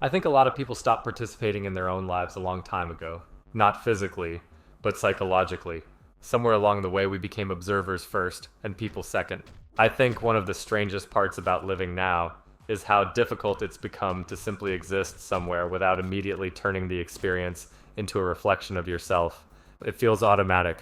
I think a lot of people stopped participating in their own lives a long time ago. Not physically, but psychologically. Somewhere along the way, we became observers first and people second. I think one of the strangest parts about living now is how difficult it's become to simply exist somewhere without immediately turning the experience into a reflection of yourself. It feels automatic,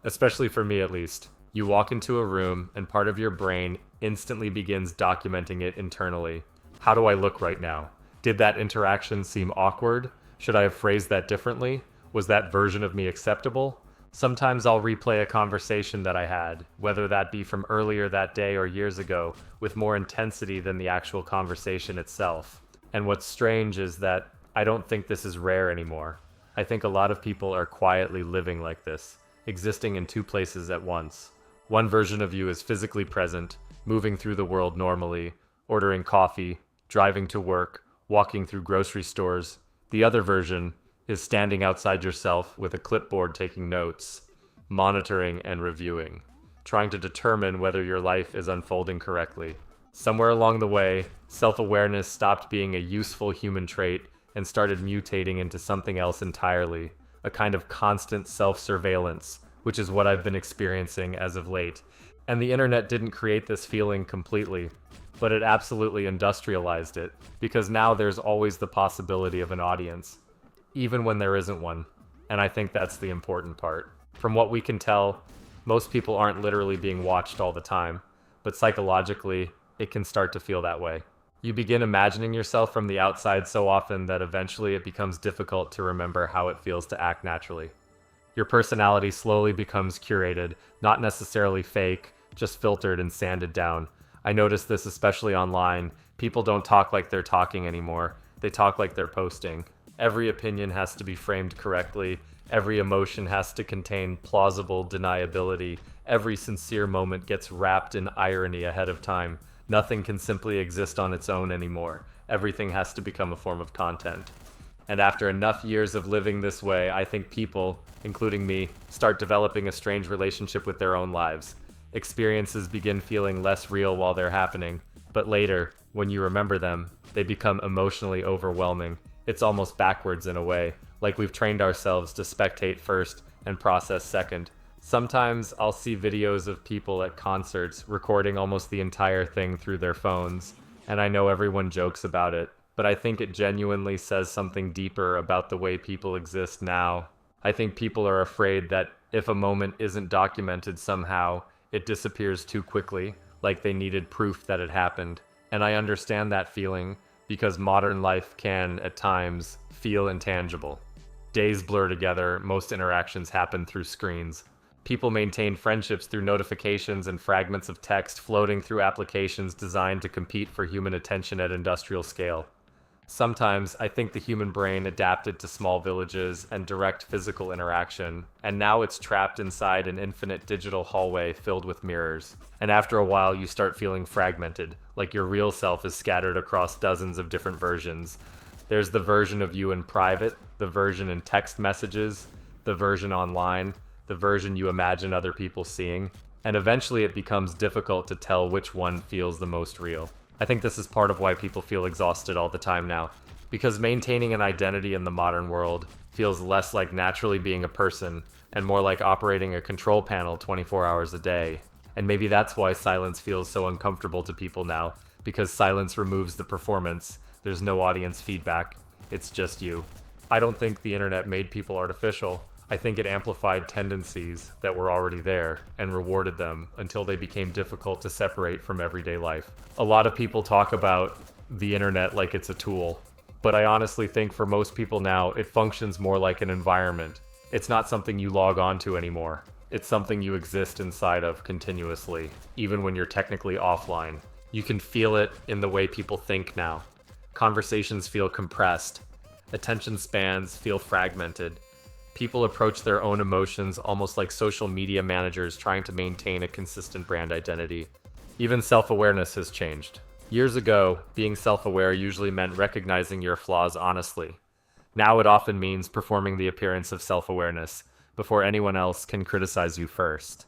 especially for me at least. You walk into a room and part of your brain instantly begins documenting it internally. How do I look right now? Did that interaction seem awkward? Should I have phrased that differently? Was that version of me acceptable? Sometimes I'll replay a conversation that I had, whether that be from earlier that day or years ago, with more intensity than the actual conversation itself. And what's strange is that I don't think this is rare anymore. I think a lot of people are quietly living like this, existing in two places at once. One version of you is physically present, moving through the world normally, ordering coffee, driving to work, walking through grocery stores. The other version is standing outside yourself with a clipboard taking notes, monitoring and reviewing, trying to determine whether your life is unfolding correctly. Somewhere along the way, self-awareness stopped being a useful human trait and started mutating into something else entirely, a kind of constant self-surveillance, which is what I've been experiencing as of late. And the internet didn't create this feeling completely, but it absolutely industrialized it, because now there's always the possibility of an audience, even when there isn't one. And I think that's the important part. From what we can tell, most people aren't literally being watched all the time, but psychologically, it can start to feel that way. You begin imagining yourself from the outside so often that eventually it becomes difficult to remember how it feels to act naturally. Your personality slowly becomes curated, not necessarily fake, just filtered and sanded down. I notice this especially online. People don't talk like they're talking anymore. They talk like they're posting. Every opinion has to be framed correctly. Every emotion has to contain plausible deniability. Every sincere moment gets wrapped in irony ahead of time. Nothing can simply exist on its own anymore. Everything has to become a form of content. And after enough years of living this way, I think people, including me, start developing a strange relationship with their own lives. Experiences begin feeling less real while they're happening, but later, when you remember them, they become emotionally overwhelming. It's almost backwards in a way, like we've trained ourselves to spectate first and process second. Sometimes I'll see videos of people at concerts recording almost the entire thing through their phones, and I know everyone jokes about it, but I think it genuinely says something deeper about the way people exist now. I think people are afraid that if a moment isn't documented somehow, it disappears too quickly, like they needed proof that it happened. And I understand that feeling because modern life can, at times, feel intangible. Days blur together, most interactions happen through screens. People maintain friendships through notifications and fragments of text floating through applications designed to compete for human attention at industrial scale. Sometimes I think the human brain adapted to small villages and direct physical interaction, and now it's trapped inside an infinite digital hallway filled with mirrors. And after a while, you start feeling fragmented, like your real self is scattered across dozens of different versions. There's the version of you in private, the version in text messages, the version online, the version you imagine other people seeing, and eventually it becomes difficult to tell which one feels the most real. I think this is part of why people feel exhausted all the time now, because maintaining an identity in the modern world feels less like naturally being a person and more like operating a control panel 24 hours a day. And maybe that's why silence feels so uncomfortable to people now, because silence removes the performance. There's no audience feedback. It's just you. I don't think the internet made people artificial. I think it amplified tendencies that were already there and rewarded them until they became difficult to separate from everyday life. A lot of people talk about the internet like it's a tool, but I honestly think for most people now, it functions more like an environment. It's not something you log on to anymore. It's something you exist inside of continuously, even when you're technically offline. You can feel it in the way people think now. Conversations feel compressed. Attention spans feel fragmented. People approach their own emotions almost like social media managers trying to maintain a consistent brand identity. Even self-awareness has changed. Years ago, being self-aware usually meant recognizing your flaws honestly. Now it often means performing the appearance of self-awareness before anyone else can criticize you first.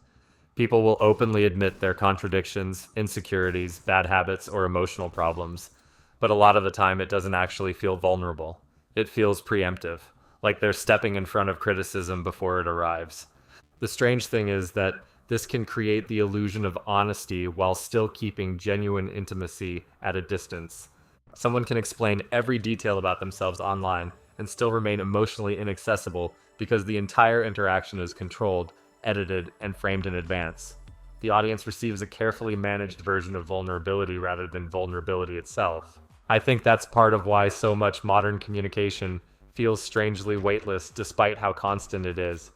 People will openly admit their contradictions, insecurities, bad habits, or emotional problems, but a lot of the time it doesn't actually feel vulnerable. It feels preemptive, like they're stepping in front of criticism before it arrives. The strange thing is that this can create the illusion of honesty while still keeping genuine intimacy at a distance. Someone can explain every detail about themselves online and still remain emotionally inaccessible because the entire interaction is controlled, edited, and framed in advance. The audience receives a carefully managed version of vulnerability rather than vulnerability itself. I think that's part of why so much modern communication feels strangely weightless despite how constant it is.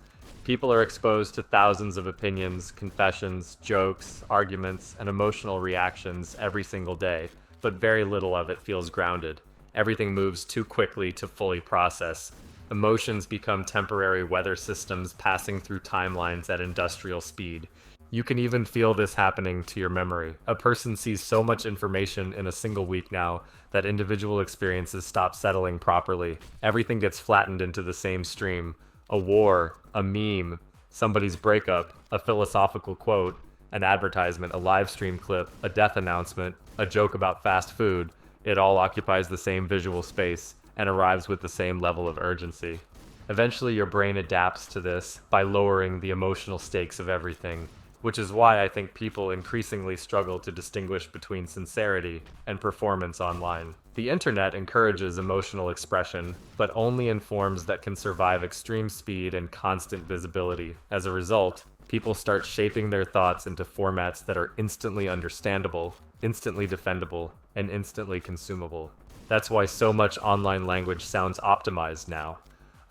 People are exposed to thousands of opinions, confessions, jokes, arguments, and emotional reactions every single day, but very little of it feels grounded. Everything moves too quickly to fully process. Emotions become temporary weather systems passing through timelines at industrial speed. You can even feel this happening to your memory. A person sees so much information in a single week now that individual experiences stop settling properly. Everything gets flattened into the same stream. A war, a meme, somebody's breakup, a philosophical quote, an advertisement, a live stream clip, a death announcement, a joke about fast food. It all occupies the same visual space and arrives with the same level of urgency. Eventually, your brain adapts to this by lowering the emotional stakes of everything, which is why I think people increasingly struggle to distinguish between sincerity and performance online. The internet encourages emotional expression, but only in forms that can survive extreme speed and constant visibility. As a result, people start shaping their thoughts into formats that are instantly understandable, instantly defendable, and instantly consumable. That's why so much online language sounds optimized now.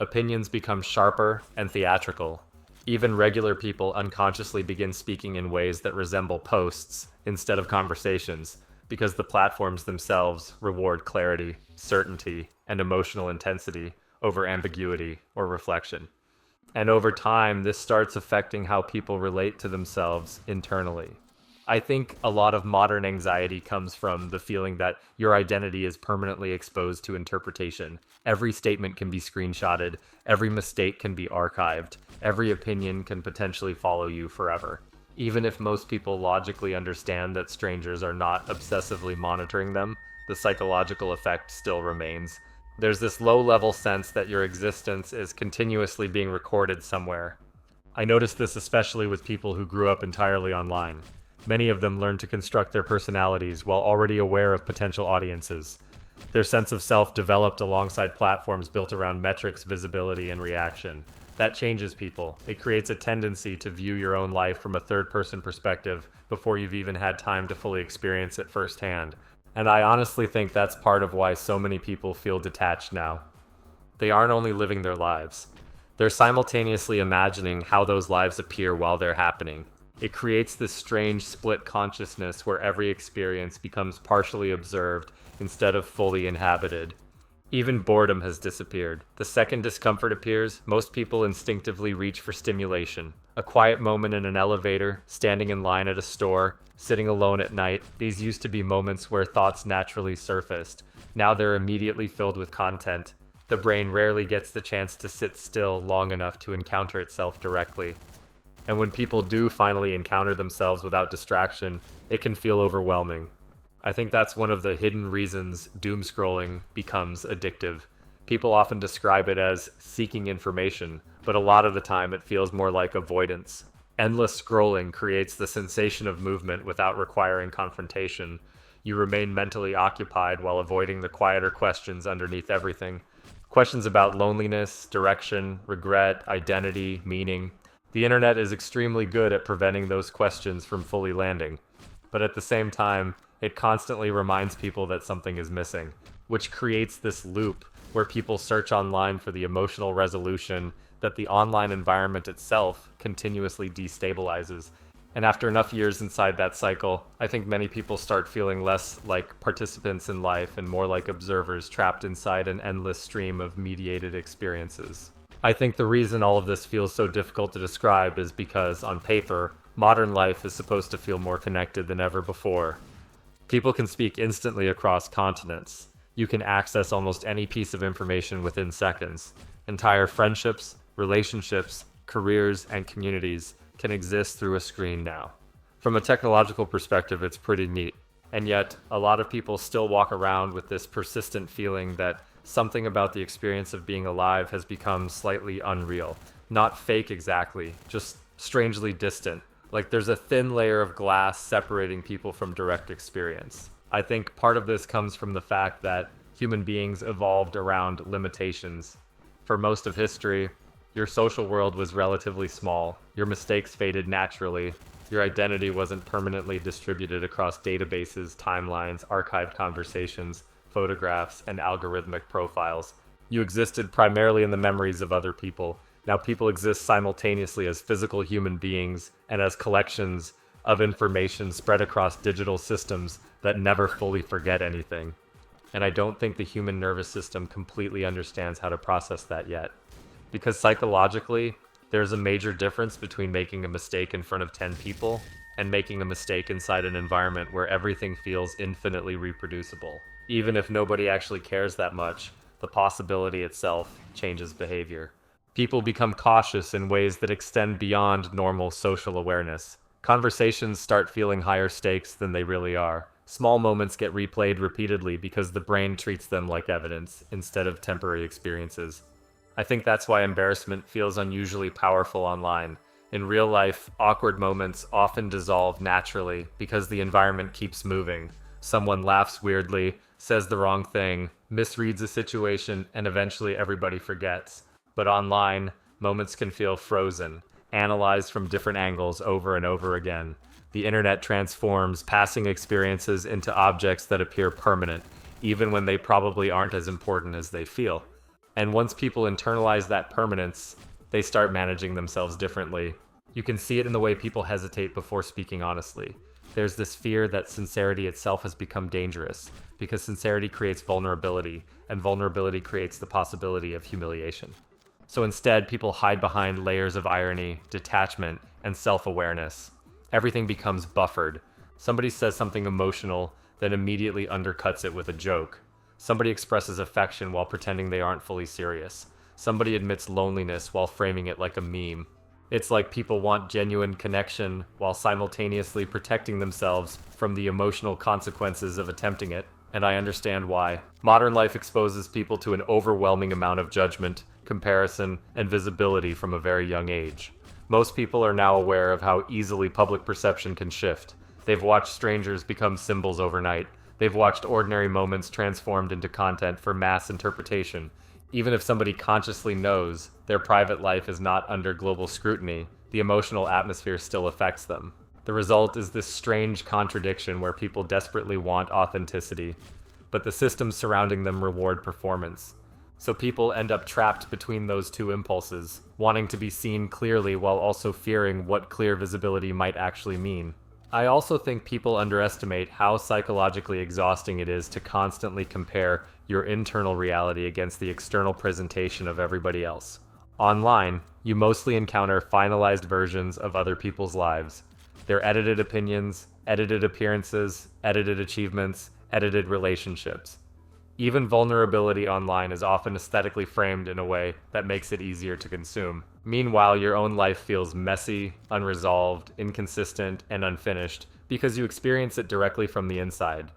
Opinions become sharper and theatrical. Even regular people unconsciously begin speaking in ways that resemble posts instead of conversations, because the platforms themselves reward clarity, certainty, and emotional intensity over ambiguity or reflection. And over time, this starts affecting how people relate to themselves internally. I think a lot of modern anxiety comes from the feeling that your identity is permanently exposed to interpretation. Every statement can be screenshotted, every mistake can be archived, every opinion can potentially follow you forever. Even if most people logically understand that strangers are not obsessively monitoring them, the psychological effect still remains. There's this low-level sense that your existence is continuously being recorded somewhere. I noticed this especially with people who grew up entirely online. Many of them learn to construct their personalities while already aware of potential audiences. Their sense of self developed alongside platforms built around metrics, visibility, and reaction. That changes people. It creates a tendency to view your own life from a third-person perspective before you've even had time to fully experience it firsthand. And I honestly think that's part of why so many people feel detached now. They aren't only living their lives, they're simultaneously imagining how those lives appear while they're happening. It creates this strange split consciousness where every experience becomes partially observed instead of fully inhabited. Even boredom has disappeared. The second discomfort appears, most people instinctively reach for stimulation. A quiet moment in an elevator, standing in line at a store, sitting alone at night, these used to be moments where thoughts naturally surfaced. Now they're immediately filled with content. The brain rarely gets the chance to sit still long enough to encounter itself directly. And when people do finally encounter themselves without distraction, it can feel overwhelming. I think that's one of the hidden reasons doom scrolling becomes addictive. People often describe it as seeking information, but a lot of the time it feels more like avoidance. Endless scrolling creates the sensation of movement without requiring confrontation. You remain mentally occupied while avoiding the quieter questions underneath everything. Questions about loneliness, direction, regret, identity, meaning. The internet is extremely good at preventing those questions from fully landing, but at the same time, it constantly reminds people that something is missing, which creates this loop where people search online for the emotional resolution that the online environment itself continuously destabilizes. And after enough years inside that cycle, I think many people start feeling less like participants in life and more like observers trapped inside an endless stream of mediated experiences. I think the reason all of this feels so difficult to describe is because, on paper, modern life is supposed to feel more connected than ever before. People can speak instantly across continents. You can access almost any piece of information within seconds. Entire friendships, relationships, careers, and communities can exist through a screen now. From a technological perspective, it's pretty neat. And yet, a lot of people still walk around with this persistent feeling that something about the experience of being alive has become slightly unreal. Not fake exactly, just strangely distant. Like there's a thin layer of glass separating people from direct experience. I think part of this comes from the fact that human beings evolved around limitations. For most of history, your social world was relatively small, your mistakes faded naturally, your identity wasn't permanently distributed across databases, timelines, archived conversations, photographs, and algorithmic profiles. You existed primarily in the memories of other people. Now people exist simultaneously as physical human beings and as collections of information spread across digital systems that never fully forget anything. And I don't think the human nervous system completely understands how to process that yet. Because psychologically, there's a major difference between making a mistake in front of 10 people and making a mistake inside an environment where everything feels infinitely reproducible. Even if nobody actually cares that much, the possibility itself changes behavior. People become cautious in ways that extend beyond normal social awareness. Conversations start feeling higher stakes than they really are. Small moments get replayed repeatedly because the brain treats them like evidence instead of temporary experiences. I think that's why embarrassment feels unusually powerful online. In real life, awkward moments often dissolve naturally because the environment keeps moving. Someone laughs weirdly, says the wrong thing, misreads a situation, and eventually everybody forgets. But online, moments can feel frozen, analyzed from different angles over and over again. The internet transforms passing experiences into objects that appear permanent, even when they probably aren't as important as they feel. And once people internalize that permanence, they start managing themselves differently. You can see it in the way people hesitate before speaking honestly. There's this fear that sincerity itself has become dangerous, because sincerity creates vulnerability, and vulnerability creates the possibility of humiliation. So instead, people hide behind layers of irony, detachment, and self-awareness. Everything becomes buffered. Somebody says something emotional, then immediately undercuts it with a joke. Somebody expresses affection while pretending they aren't fully serious. Somebody admits loneliness while framing it like a meme. It's like people want genuine connection while simultaneously protecting themselves from the emotional consequences of attempting it, and I understand why. Modern life exposes people to an overwhelming amount of judgment, comparison, and visibility from a very young age. Most people are now aware of how easily public perception can shift. They've watched strangers become symbols overnight. They've watched ordinary moments transformed into content for mass interpretation. Even if somebody consciously knows their private life is not under global scrutiny, the emotional atmosphere still affects them. The result is this strange contradiction where people desperately want authenticity, but the systems surrounding them reward performance. So people end up trapped between those two impulses, wanting to be seen clearly while also fearing what clear visibility might actually mean. I also think people underestimate how psychologically exhausting it is to constantly compare your internal reality against the external presentation of everybody else. Online, you mostly encounter finalized versions of other people's lives. Their edited opinions, edited appearances, edited achievements, edited relationships. Even vulnerability online is often aesthetically framed in a way that makes it easier to consume. Meanwhile, your own life feels messy, unresolved, inconsistent, and unfinished because you experience it directly from the inside.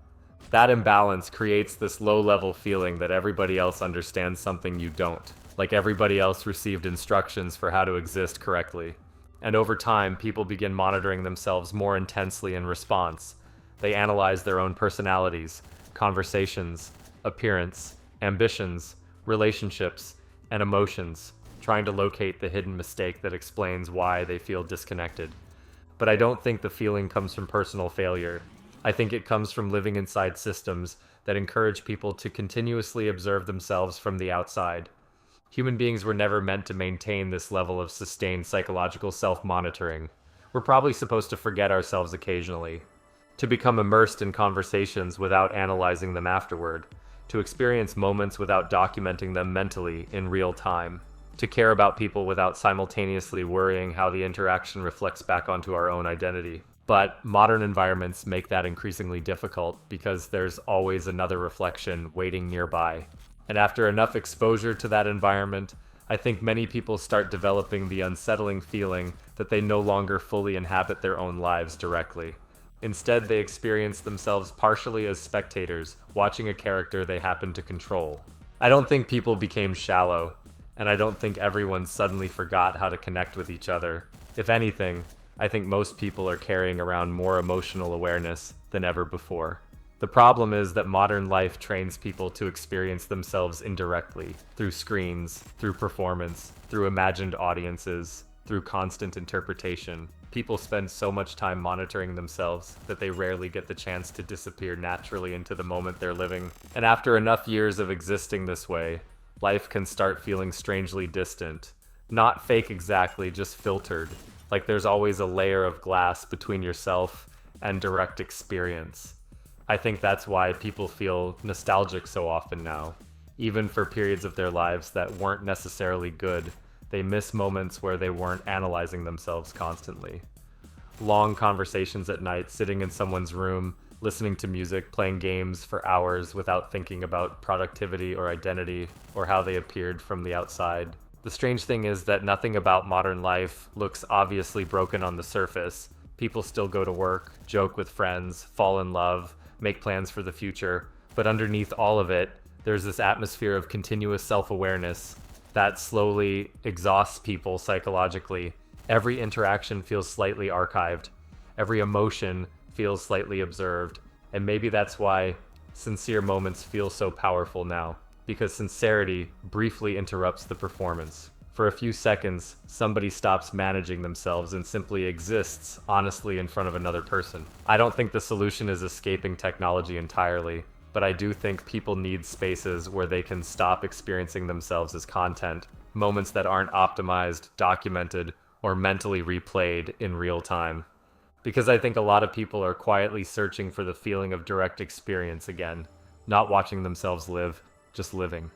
That imbalance creates this low-level feeling that everybody else understands something you don't, like everybody else received instructions for how to exist correctly. And over time, people begin monitoring themselves more intensely in response. They analyze their own personalities, conversations, appearance, ambitions, relationships, and emotions, trying to locate the hidden mistake that explains why they feel disconnected. But I don't think the feeling comes from personal failure. I think it comes from living inside systems that encourage people to continuously observe themselves from the outside. Human beings were never meant to maintain this level of sustained psychological self-monitoring. We're probably supposed to forget ourselves occasionally, to become immersed in conversations without analyzing them afterward, to experience moments without documenting them mentally in real time, to care about people without simultaneously worrying how the interaction reflects back onto our own identity. But modern environments make that increasingly difficult because there's always another reflection waiting nearby. And after enough exposure to that environment, I think many people start developing the unsettling feeling that they no longer fully inhabit their own lives directly. Instead, they experience themselves partially as spectators, watching a character they happen to control. I don't think people became shallow, and I don't think everyone suddenly forgot how to connect with each other. If anything, I think most people are carrying around more emotional awareness than ever before. The problem is that modern life trains people to experience themselves indirectly, through screens, through performance, through imagined audiences, through constant interpretation. People spend so much time monitoring themselves that they rarely get the chance to disappear naturally into the moment they're living. And after enough years of existing this way, life can start feeling strangely distant. Not fake exactly, just filtered. Like there's always a layer of glass between yourself and direct experience. I think that's why people feel nostalgic so often now. Even for periods of their lives that weren't necessarily good, they miss moments where they weren't analyzing themselves constantly. Long conversations at night, sitting in someone's room, listening to music, playing games for hours without thinking about productivity or identity or how they appeared from the outside. The strange thing is that nothing about modern life looks obviously broken on the surface. People still go to work, joke with friends, fall in love, make plans for the future, but underneath all of it, there's this atmosphere of continuous self-awareness that slowly exhausts people psychologically. Every interaction feels slightly archived. Every emotion feels slightly observed. And maybe that's why sincere moments feel so powerful now, because sincerity briefly interrupts the performance. For a few seconds, somebody stops managing themselves and simply exists honestly in front of another person. I don't think the solution is escaping technology entirely, but I do think people need spaces where they can stop experiencing themselves as content, moments that aren't optimized, documented, or mentally replayed in real time. Because I think a lot of people are quietly searching for the feeling of direct experience again, not watching themselves live, just living.